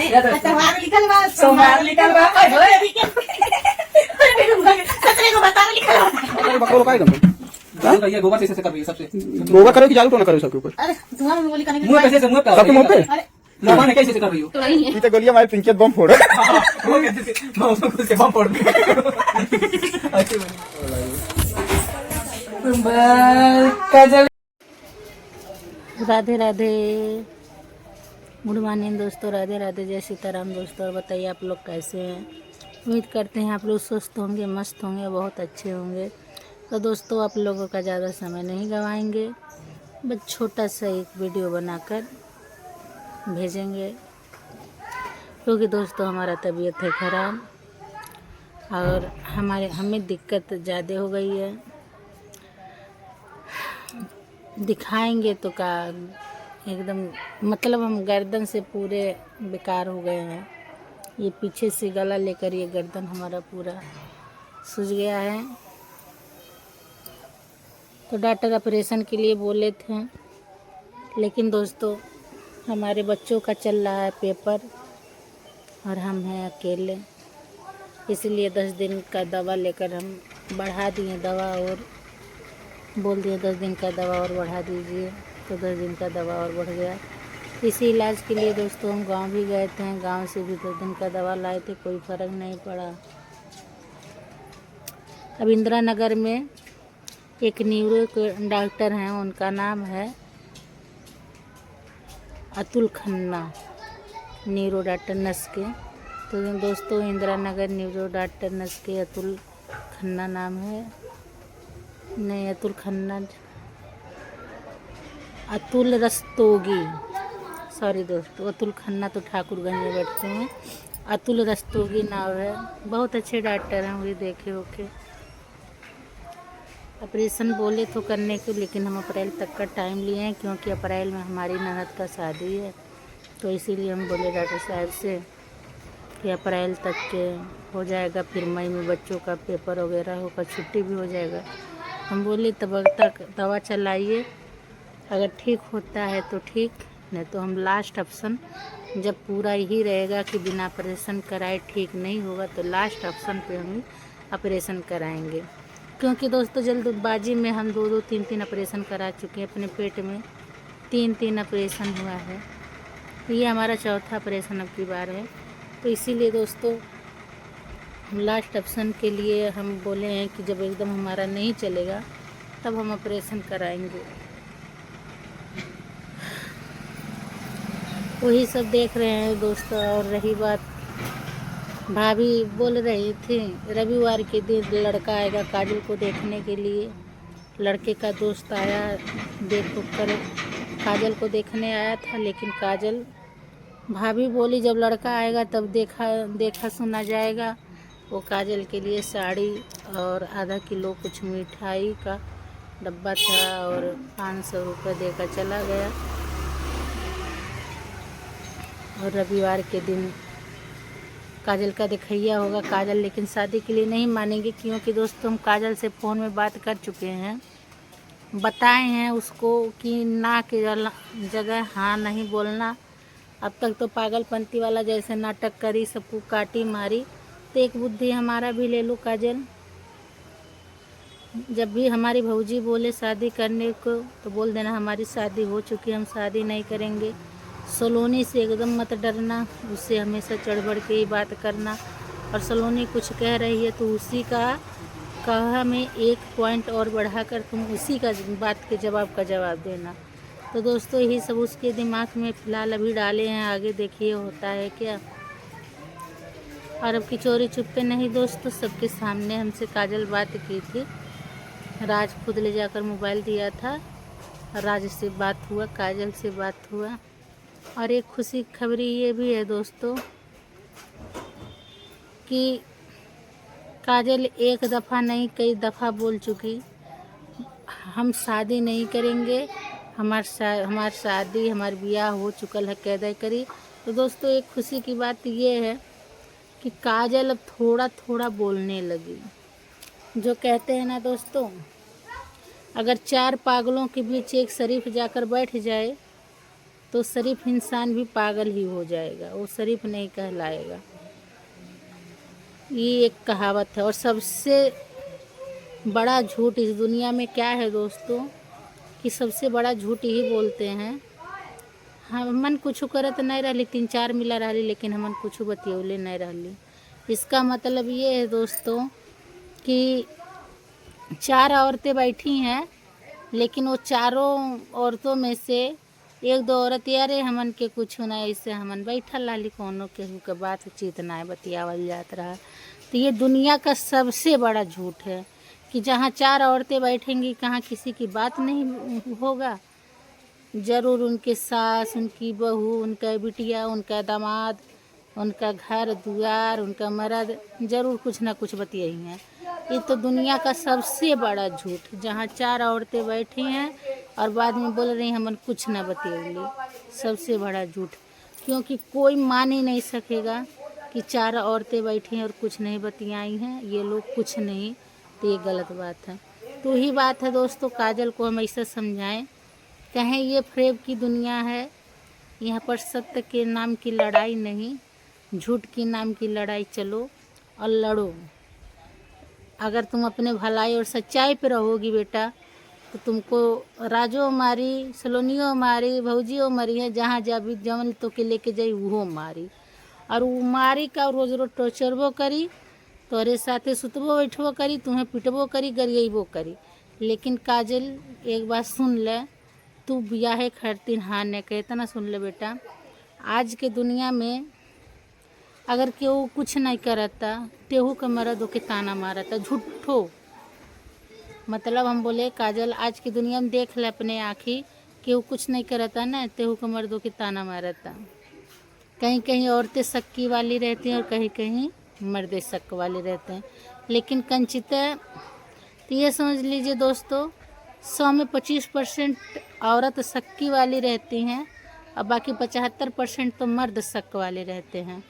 सोमवार लिखल बा ससुरे को बता लिखल बा बकवास काय करतो जान रही है गोबर से कर रही है सबसे गोगा करो कि जादू टोना करो सबके ऊपर अरे धुआं में बोली करने मुंह कैसे से मुंह पे सबके मुंह पे अरे मुंह में कैसे से कर रही हो तो वही है ये तो गलिया मारे पिंकेट बम फोड़ वो कैसे से मैं उसको खुद से बम फोड़ दूं ऐसे बनी काजल राधे राधे, गुड मॉर्निंग दोस्तों, राधे राधे, जय सीताराम दोस्तों। और बताइए आप लोग कैसे हैं। उम्मीद करते हैं आप लोग स्वस्थ होंगे, मस्त होंगे, बहुत अच्छे होंगे। तो दोस्तों आप लोगों का ज़्यादा समय नहीं गंवाएंगे, बस छोटा सा एक वीडियो बनाकर भेजेंगे, क्योंकि दोस्तों हमारा तबीयत है ख़राब और हमें दिक्कत ज़्यादा हो गई है। दिखाएंगे तो का एकदम मतलब हम गर्दन से पूरे बेकार हो गए हैं। ये पीछे से गला लेकर ये गर्दन हमारा पूरा सूज गया है। तो डॉक्टर ऑपरेशन के लिए बोले थे, लेकिन दोस्तों हमारे बच्चों का चल रहा है पेपर और हम हैं अकेले, इसलिए 10 दिन का दवा लेकर हम बढ़ा दिए दवा और बोल दिए 10 दिन का दवा और बढ़ा दीजिए। तो 10 दिन का दवा और बढ़ गया। इसी इलाज के लिए दोस्तों हम गांव भी गए थे, गांव से भी 10 दिन का दवा लाए थे, कोई फ़र्क नहीं पड़ा। अब इंदिरा नगर में एक न्यूरो के डॉक्टर हैं, उनका नाम है अतुल खन्ना, न्यूरो डॉक्टर नस के। तो दोस्तों इंदिरा नगर न्यूरो डॉक्टर नस के अतुल खन्ना नाम है, नहीं अतुल खन्ना, अतुल रस्तोगी, सॉरी दोस्तों, अतुल खन्ना तो ठाकुरगंज में बैठते हैं, अतुल रस्तोगी नाम है। बहुत अच्छे डॉक्टर हैं, वही देखे होके। ऑपरेशन बोले तो करने को, लेकिन हम अप्रैल तक का टाइम लिए हैं, क्योंकि अप्रैल में हमारी ननद का शादी है। तो इसीलिए हम बोले डॉक्टर साहब से कि अप्रैल तक के हो जाएगा, फिर मई में बच्चों का पेपर वगैरह होगा, छुट्टी भी हो जाएगा। हम बोले तब तक दवा चलाइए, अगर ठीक होता है तो ठीक, नहीं तो हम लास्ट ऑप्शन जब पूरा ही रहेगा कि बिना ऑपरेशन कराए ठीक नहीं होगा, तो लास्ट ऑप्शन पे हम ऑपरेशन कराएंगे। क्योंकि दोस्तों जल्दबाजी में हम 2-2, 3-3 ऑपरेशन करा चुके हैं। अपने पेट में 3-3 ऑपरेशन हुआ है, ये हमारा चौथा ऑपरेशन अब की बार है। तो इसीलिए दोस्तों लास्ट ऑप्शन के लिए हम बोले हैं कि जब एकदम हमारा नहीं चलेगा तब हम ऑपरेशन कराएंगे। वही सब देख रहे हैं दोस्तों। और रही बात, भाभी बोल रही थी रविवार के दिन लड़का आएगा काजल को देखने के लिए। लड़के का दोस्त आया देखो कर काजल को देखने आया था, लेकिन काजल, भाभी बोली जब लड़का आएगा तब देखा सुना जाएगा। वो काजल के लिए साड़ी और आधा किलो कुछ मिठाई का डब्बा था और 500 रुपये देकर चला गया। और रविवार के दिन काजल का दिखैया होगा। काजल लेकिन शादी के लिए नहीं मानेंगे, क्योंकि दोस्तों हम काजल से फ़ोन में बात कर चुके हैं, बताए हैं उसको कि ना के जगह हाँ नहीं बोलना। अब तक तो पागलपंती वाला जैसे नाटक करी, सबको काटी मारी। तो एक बुद्धि हमारा भी ले लो काजल, जब भी हमारी भौजी बोले शादी करने को तो बोल देना हमारी शादी हो चुकी, हम शादी नहीं करेंगे। सलोनी से एकदम मत डरना, उससे हमेशा चढ़ बढ़ के ही बात करना। और सलोनी कुछ कह रही है तो उसी का कहा में 1 पॉइंट और बढ़ाकर तुम उसी का बात के जवाब का जवाब देना। तो दोस्तों यही सब उसके दिमाग में फ़िलहाल अभी डाले हैं, आगे देखिए होता है क्या। और अब की चोरी छुपे नहीं दोस्तों, सबके सामने हमसे काजल बात की थी। राज खुद ले जाकर मोबाइल दिया था, राज से बात हुआ, काजल से बात हुआ। और एक खुशी खबरी ये भी है दोस्तों कि काजल एक दफ़ा नहीं कई दफ़ा बोल चुकी हम शादी नहीं करेंगे, हमार शादी हमार ब्याह हो चुकल है, कैदा करी। तो दोस्तों एक खुशी की बात ये है कि काजल अब थोड़ा थोड़ा बोलने लगी। जो कहते हैं ना दोस्तों, अगर 4 पागलों के बीच एक शरीफ जाकर बैठ जाए तो शरीफ इंसान भी पागल ही हो जाएगा, वो शरीफ नहीं कहलाएगा। ये एक कहावत है। और सबसे बड़ा झूठ इस दुनिया में क्या है दोस्तों, कि सबसे बड़ा झूठ ही बोलते हैं। हमन कुछ करत नहीं रहली, 3-4 मिला रहली, लेकिन हमन कुछ बतियौले नहीं रहली। इसका मतलब ये है दोस्तों कि 4 औरतें बैठी हैं, लेकिन वो चारों औरतों में से 1-2 औरत यारे हमन के कुछ ना, ऐसे हमन बैठल रहली, कोनो केहू के बातचीत ना बतियावल जात रहा। तो ये दुनिया का सबसे बड़ा झूठ है कि जहाँ 4 औरतें बैठेंगी, कहाँ किसी की बात नहीं होगा। ज़रूर उनके सास, उनकी बहू, उनका बिटिया, उनका दामाद, उनका घर द्वार, उनका मर्द, ज़रूर कुछ ना कुछ बतियाई हैं। ये तो दुनिया का सबसे बड़ा झूठ, जहाँ 4 औरतें बैठी हैं और बाद में बोल रही हैं हमन कुछ ना बतियौली। सबसे बड़ा झूठ, क्योंकि कोई मान ही नहीं सकेगा कि 4 औरतें बैठी हैं और कुछ नहीं बतियाई हैं, ये लोग कुछ नहीं, तो ये गलत बात है। तो ही बात है दोस्तों, काजल को हम ऐसा समझाएं, कहें ये फ्रेब की दुनिया है, यहाँ पर सत्य के नाम की लड़ाई नहीं, झूठ के नाम की लड़ाई चलो और लड़ो। अगर तुम अपने भलाई और सच्चाई पे रहोगी बेटा, तो तुमको राजो मारी, सलोनियो मारी, भौजियो मरी है, जहाँ जाबी जमन तो के लेके जाई वो मारी। और वो मारी का रोज रोज टोचरबो करी, तोरे साथे सुतबो बैठबो करी, तुम्हें पिटबो करी, गरियबो करी। लेकिन काजल एक बात सुन ले, तू ब्याहे खरतीन हाँ ने कहता ना, सुन ले बेटा, आज के दुनिया में अगर केहू कुछ नहीं करता, तेहू का मर्द होके ताना मारता झूठो। मतलब हम बोले काजल, आज की दुनिया में देख ले अपने आँखी, केहू कुछ नहीं करता ना, तेहू का मर्द होके ताना मारता। कहीं कहीं औरतें सक्की वाली रहती हैं और कहीं कहीं मर्दे शक वाले रहते हैं। लेकिन कंचिता तो ये समझ लीजिए दोस्तों, 100 में 25% औरत सक्की वाली रहती हैं और बाकी 75% तो मर्द शक वाले रहते हैं।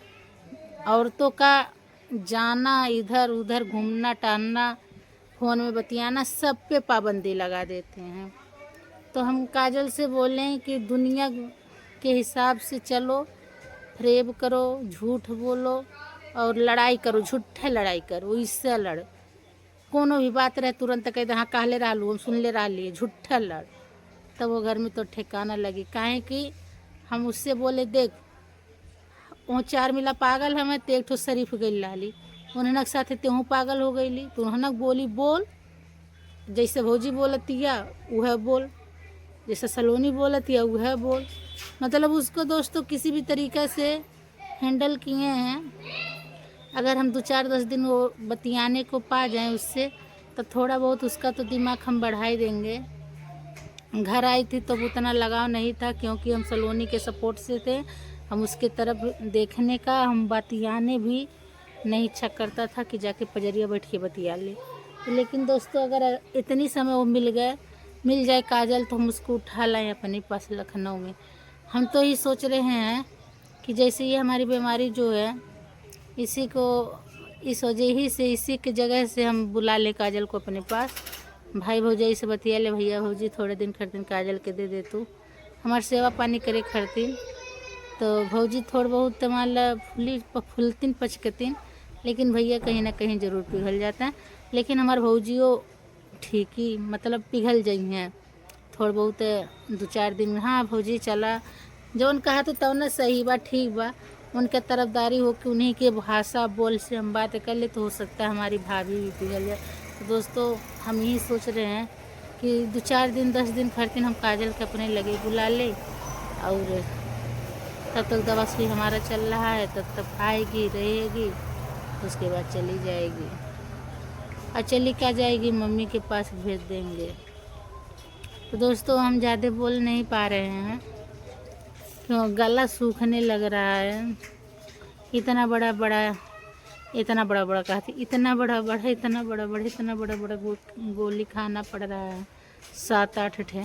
औरतों का जाना, इधर उधर घूमना टहलना, फ़ोन में बतियाना, सब पे पाबंदी लगा देते हैं। तो हम काजल से बोलें कि दुनिया के हिसाब से चलो, फ्रेब करो, झूठ बोलो और लड़ाई करो, झूठे लड़ाई करो, इससे लड़। कोनो भी बात रहे तुरंत कह दे हाँ कहले रहलू, हम सुन ले रही, झूठा लड़, तब वो घर में तो ठिकाना लगी। काहे कि हम उससे बोले देख, वो 4 मिला पागल हमें, तो एक ठो शरीफ गई लाली, उन्हनक साथे तेहू पागल हो गईली, तो उन्हनक बोली बोल, जैसे भौजी बोलतिया वह बोल, जैसे सलोनी बोलतिया वह बोल। मतलब उसको दोस्तों किसी भी तरीक़े से हैंडल किए हैं। अगर हम 2-4-10 दिन वो बतियाने को पा जाएं उससे, तो थोड़ा बहुत उसका तो दिमाग हम बढ़ा ही देंगे। घर आई थी तो उतना लगाव नहीं था, क्योंकि हम सलोनी के सपोर्ट से थे, हम उसके तरफ देखने का, हम बतियाने भी नहीं इच्छा करता था कि जाके पजरिया बैठ के बतिया ले। लेकिन दोस्तों अगर इतनी समय वो मिल जाए काजल, तो हम उसको उठा लाएँ अपने पास लखनऊ में। हम तो ही सोच रहे हैं कि जैसे ये हमारी बीमारी जो है, इसी को इस वजह ही से, इसी के जगह से हम बुला ले काजल को अपने पास। भाई भौजाई से बतिया ले, भैया भौजी थोड़े दिन खरतीन काजल के दे तू, हमारी सेवा पानी करे खरतीन। तो भौजी थोड़ा बहुत मान फूलतीन पचकतीन, लेकिन भैया कहीं ना कहीं ज़रूर पिघल जाता है। लेकिन हमारे भौजियों ठीक ही मतलब पिघल जाइ हैं थोड़ा बहुत 2-4 दिन में। हाँ भौजी चला, जौन कहा तो तब ना सही बा, ठीक बा, उनके तरफदारी हो कि उन्हीं के भाषा बोल से हम बात कर ले, तो हो सकता है हमारी भाभी भी पिघल जाए। तो दोस्तों हम यही सोच रहे हैं कि 2-4 दिन 10 दिन खरतीन हम काजल के अपने लगे बुला ले, और तब तक दवा सुई हमारा चल रहा है, तब तक आएगी रहेगी, उसके बाद चली जाएगी। और चली क्या जाएगी, मम्मी के पास भेज देंगे। तो दोस्तों हम ज़्यादा बोल नहीं पा रहे हैं, क्यों गला सूखने लग रहा है। इतना बड़ा कहती, इतना बड़ा गोली खाना पड़ रहा है, 7-8 ठे,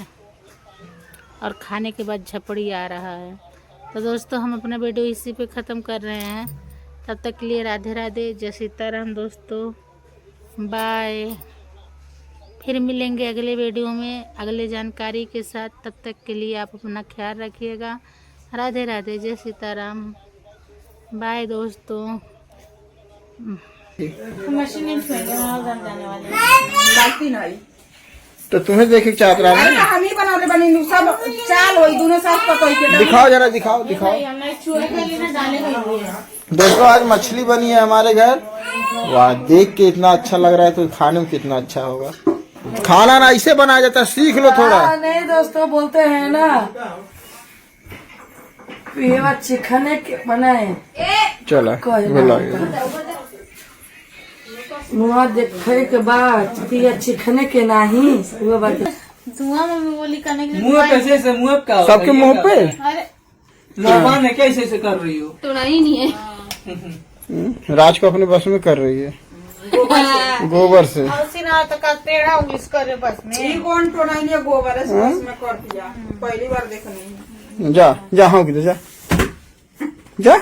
और खाने के बाद झपड़ी आ रहा है। तो दोस्तों हम अपना वीडियो इसी पे ख़त्म कर रहे हैं। तब तक के लिए राधे राधे, जय सीताराम दोस्तों, बाय। फिर मिलेंगे अगले वीडियो में अगले जानकारी के साथ। तब तक के लिए आप अपना ख्याल रखिएगा। राधे राधे, जय सीताराम, बाय दोस्तों। मशीन नहीं छुएंगे, वहाँ घर जाने वाले। बाकी नहीं तो तुम्हें देखे चाहत रहा अरे हम ही बनावले बनी सब चाल होई दोनों साथ पकड़ के दिखाओ जरा, दिखाओ दिखाओ। मैं छुए के लिए ना डाले गई है। दोस्तों आज मछली बनी है हमारे घर। वाह, देख के इतना अच्छा लग रहा है तो खाने में कितना अच्छा होगा। खाना ना ऐसे बनाया जाता है, सीख लो थोड़ा। नहीं दोस्तों, बोलते हैं ना पेवा चिकने के बनाए चलो मुआ देखे के बाद पिया चिकने के नहीं वो बात। धुआं मम्मी बोली करने के लिए। मुंह पे से मुंह का होता है? सबके मुंह पे अरे लबान है, कैसे से कर रही हो? तोड़ा ही नहीं है। राज को अपने बस में कर रही है, गोबर से। और सिरा तो का टेढ़ा उंगलिस करे बस में। ये कौन टोनाई ने गोबर से बस में कर दिया, पहली बार देखनी। जा जा, हाँ किधर जा जा।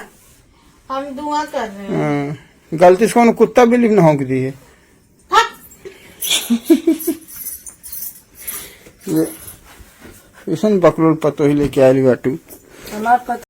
हम धुआं कर रहे हैं। गलती से कौन कुत्ता बिल्ली ने होंक दी है। ये इसन बकलोल पतो ही लेके आयल बाटू। हमारे